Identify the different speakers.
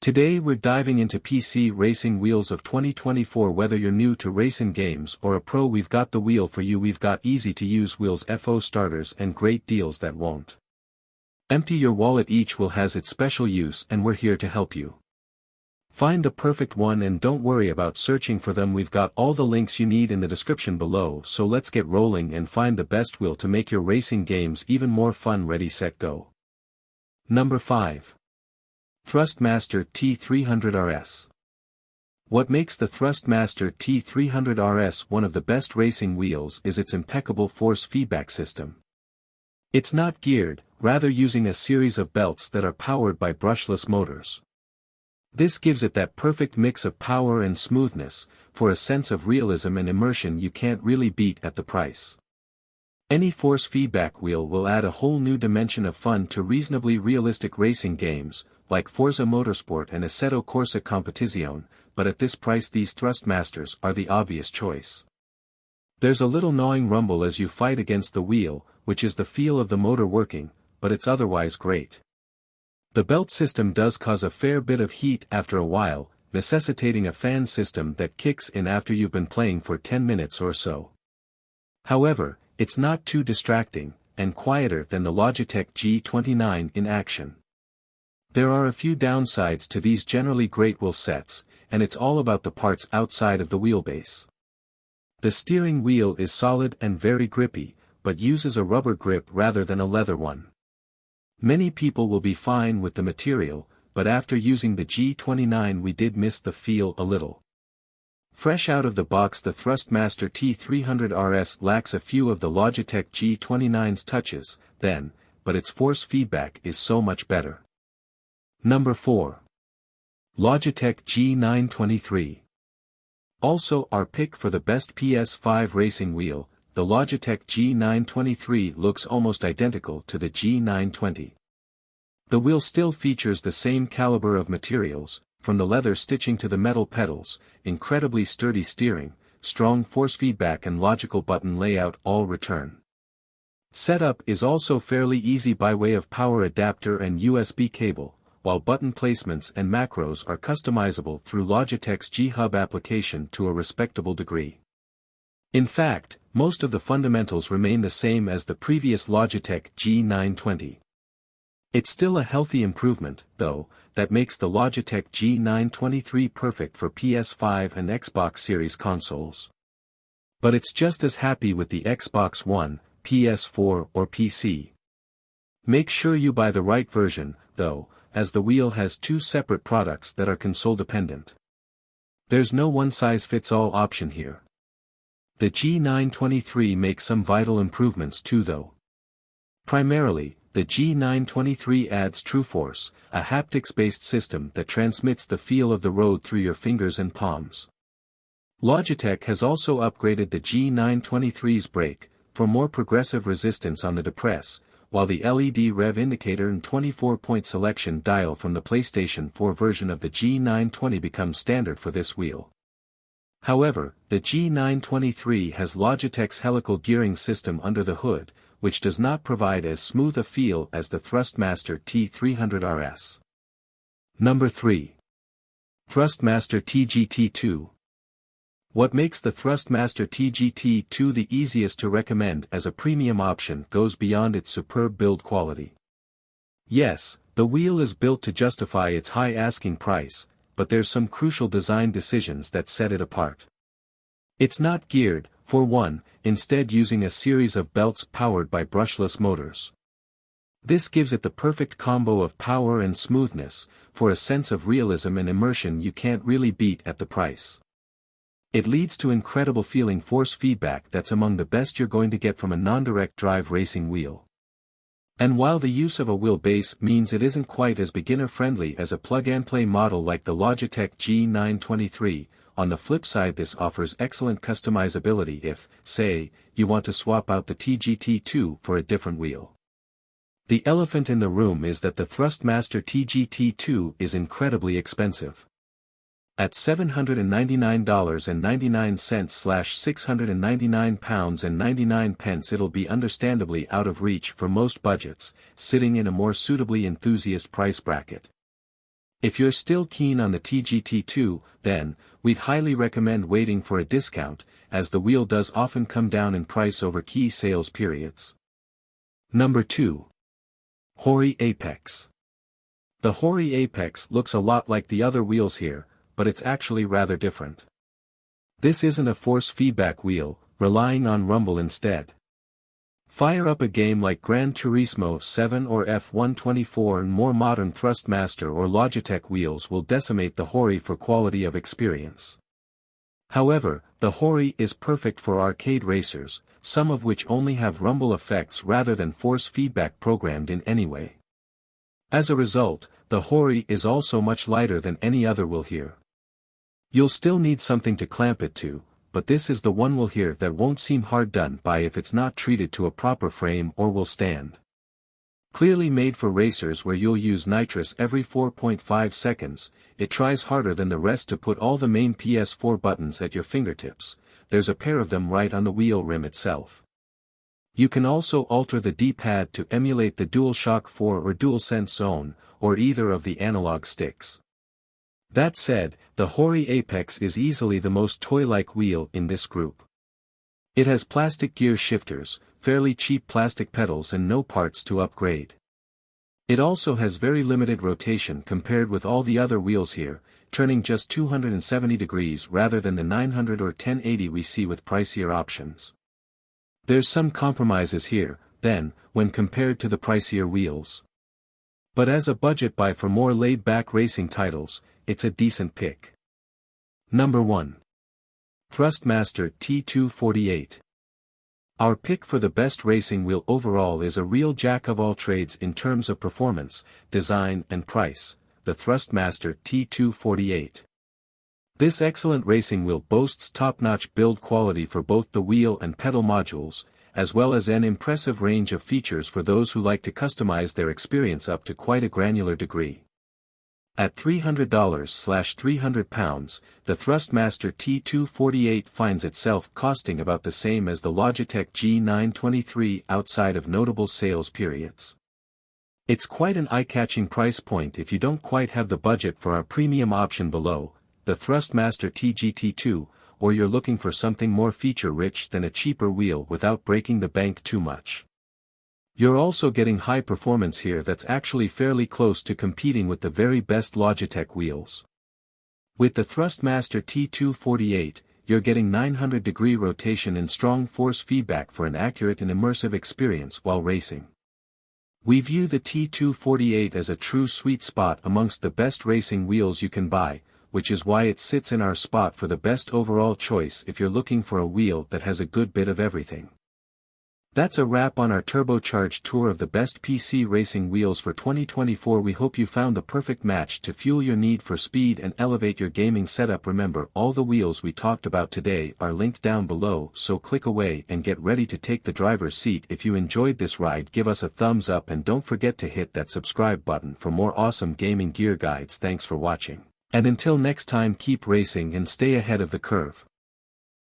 Speaker 1: Today we're diving into PC racing wheels of 2024. Whether you're new to racing games or a pro, we've got the wheel for you. We've got easy to use wheels, FO starters, and great deals that won't empty your wallet. Each wheel has its special use and we're here to help you find the perfect one, and don't worry about searching for them. We've got all the links you need in the description below, so let's get rolling and find the best wheel to make your racing games even more fun. Ready, set, go. Number 5. Thrustmaster T300 RS. What makes the Thrustmaster T300 RS one of the best racing wheels is its impeccable force feedback system. It's not geared, rather using a series of belts that are powered by brushless motors. This gives it that perfect mix of power and smoothness, for a sense of realism and immersion you can't really beat at the price. Any force feedback wheel will add a whole new dimension of fun to reasonably realistic racing games, like Forza Motorsport and Assetto Corsa Competizione, but at this price these Thrustmasters are the obvious choice. There's a little gnawing rumble as you fight against the wheel, which is the feel of the motor working, but it's otherwise great. The belt system does cause a fair bit of heat after a while, necessitating a fan system that kicks in after you've been playing for 10 minutes or so. However, it's not too distracting, and quieter than the Logitech G923 in action. There are a few downsides to these generally great wheel sets, and it's all about the parts outside of the wheelbase. The steering wheel is solid and very grippy, but uses a rubber grip rather than a leather one. Many people will be fine with the material, but after using the G923 we did miss the feel a little. Fresh out of the box, the Thrustmaster T300 RS lacks a few of the Logitech G923's touches, but its force feedback is so much better. Number 4. Logitech G923. Also our pick for the best PS5 racing wheel, the Logitech G923 looks almost identical to the G920. The wheel still features the same caliber of materials, from the leather stitching to the metal pedals, incredibly sturdy steering, strong force feedback and logical button layout all return. Setup is also fairly easy by way of power adapter and USB cable, while button placements and macros are customizable through Logitech's G-Hub application to a respectable degree. In fact, most of the fundamentals remain the same as the previous Logitech G920. It's still a healthy improvement, though, that makes the Logitech G923 perfect for PS5 and Xbox Series consoles. But it's just as happy with the Xbox One, PS4 or PC. Make sure you buy the right version, though, as the wheel has two separate products that are console dependent. There's no one-size-fits-all option here. The G923 makes some vital improvements too though. Primarily, the G923 adds TrueForce, a haptics-based system that transmits the feel of the road through your fingers and palms. Logitech has also upgraded the G923's brake, for more progressive resistance on the depress, while the LED rev indicator and 24-point selection dial from the PlayStation 4 version of the G920 becomes standard for this wheel. However, the G923 has Logitech's helical gearing system under the hood, which does not provide as smooth a feel as the Thrustmaster T300 RS. Number 3. Thrustmaster T-GT. What makes the Thrustmaster T-GT the easiest to recommend as a premium option goes beyond its superb build quality. Yes, the wheel is built to justify its high asking price, but there's some crucial design decisions that set it apart. It's not geared, for one, instead using a series of belts powered by brushless motors. This gives it the perfect combo of power and smoothness, for a sense of realism and immersion you can't really beat at the price. It leads to incredible feeling force feedback that's among the best you're going to get from a non-direct drive racing wheel. And while the use of a wheelbase means it isn't quite as beginner-friendly as a plug-and-play model like the Logitech G923, on the flip side this offers excellent customizability if, say, you want to swap out the T-GT2 for a different wheel. The elephant in the room is that the Thrustmaster T-GT2 is incredibly expensive. At $799.99/£699.99 it'll be understandably out of reach for most budgets, sitting in a more suitably enthusiast price bracket. If you're still keen on the T-GT2, then, we'd highly recommend waiting for a discount, as the wheel does often come down in price over key sales periods. Number 2. Hori Apex. The Hori Apex looks a lot like the other wheels here, but it's actually rather different. This isn't a force feedback wheel, relying on rumble instead. Fire up a game like Gran Turismo 7 or F124 and more modern Thrustmaster or Logitech wheels will decimate the Hori for quality of experience. However, the Hori is perfect for arcade racers, some of which only have rumble effects rather than force feedback programmed in any way. As a result, the Hori is also much lighter than any other wheel here. You'll still need something to clamp it to, but this is the one wheel here that won't seem hard done by if it's not treated to a proper frame or will stand. Clearly made for racers where you'll use nitrous every 4.5 seconds, it tries harder than the rest to put all the main PS4 buttons at your fingertips. There's a pair of them right on the wheel rim itself. You can also alter the D-pad to emulate the DualShock 4 or DualSense Zone, or either of the analog sticks. That said, the Hori Apex is easily the most toy-like wheel in this group. It has plastic gear shifters, fairly cheap plastic pedals and no parts to upgrade. It also has very limited rotation compared with all the other wheels here, turning just 270 degrees rather than the 900 or 1080 we see with pricier options. There's some compromises here, then, when compared to the pricier wheels. But as a budget buy for more laid-back racing titles, it's a decent pick. Number 1. Thrustmaster T248. Our pick for the best racing wheel overall is a real jack-of-all-trades in terms of performance, design and price, the Thrustmaster T248. This excellent racing wheel boasts top-notch build quality for both the wheel and pedal modules, as well as an impressive range of features for those who like to customize their experience up to quite a granular degree. At $300/£300, the Thrustmaster T248 finds itself costing about the same as the Logitech G923 outside of notable sales periods. It's quite an eye-catching price point if you don't quite have the budget for our premium option below, the Thrustmaster T-GT2, or you're looking for something more feature-rich than a cheaper wheel without breaking the bank too much. You're also getting high performance here that's actually fairly close to competing with the very best Logitech wheels. With the Thrustmaster T248, you're getting 900-degree rotation and strong force feedback for an accurate and immersive experience while racing. We view the T248 as a true sweet spot amongst the best racing wheels you can buy, which is why it sits in our spot for the best overall choice if you're looking for a wheel that has a good bit of everything. That's a wrap on our turbocharged tour of the best PC racing wheels for 2024. We hope you found the perfect match to fuel your need for speed and elevate your gaming setup. Remember, all the wheels we talked about today are linked down below, so click away and get ready to take the driver's seat. If you enjoyed this ride, give us a thumbs up and don't forget to hit that subscribe button for more awesome gaming gear guides. Thanks for watching. And until next time, keep racing and stay ahead of the curve.